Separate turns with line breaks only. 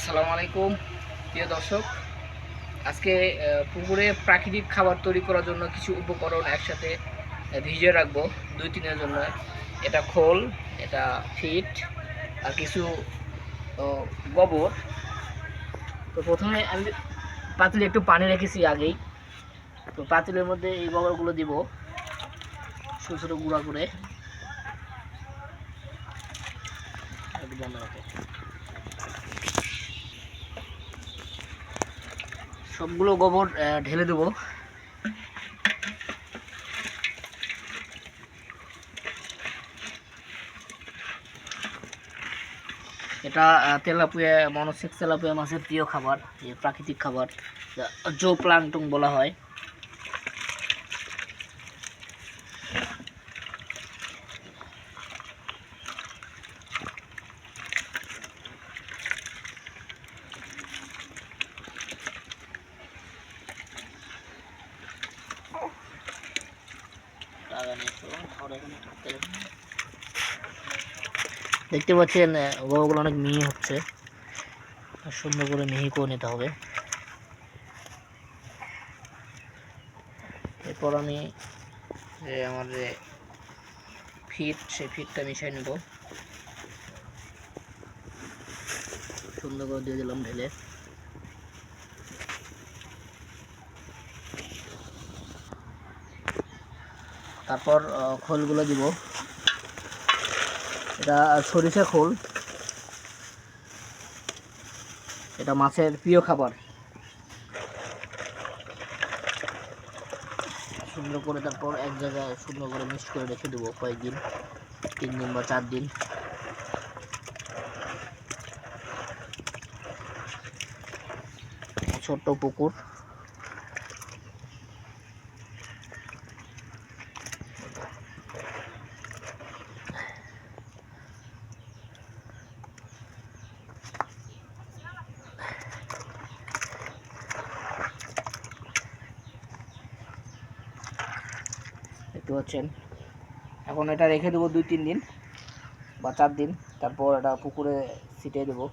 আসসালামু আলাইকুম প্রিয় দর্শক। আজকে পুকুরে প্রাকৃতিক খাবার তৈরি করার জন্য কিছু উপকরণ একসাথে ভিজিয়ে রাখবো 2-3 দিনের জন্য। এটা খোল, এটা ফিট আর কিছু গোবর। তো প্রথমে আমি পাতিলে একটু পানি রেখেছি আগেই। তো পাতিলের মধ্যে এই গোবরগুলো দিব ছোটো ছোটো গুঁড়া করে। সবগুলো গোবর ঢেলে দেবো। এটা তেলাপিয়া মনোসেক্স তেলাপিয়া মাছের প্রিয় খাবার, যে প্রাকৃতিক খাবার জো প্লাঙ্কটন বলা হয়। দেখতে পাচ্ছেন গোবরগুলো অনেক মিহি হচ্ছে, সুন্দর করে মিহি করে নিতে হবে। এরপর আমি আমার যে ফিট, সেই ফিটটা মিশিয়ে নেব। সুন্দর করে দিয়ে দিলাম ঢেলে। তারপর খোলগুলো দিব। এটা সরিষা খোল, এটা মাছের প্রিয় খাবার। সুন্দর করে তারপর এক জায়গায় সুন্দর করে মিক্স করে রেখে দেবো কয়েকদিন, 3 দিন বা 4 দিন। ছোট্ট পুকুর, দেখতে পাচ্ছেন। এখন এটা রেখে দেবো 2-3 দিন বা 4 দিন, তারপর এটা পুকুরে ছিটিয়ে দেবো।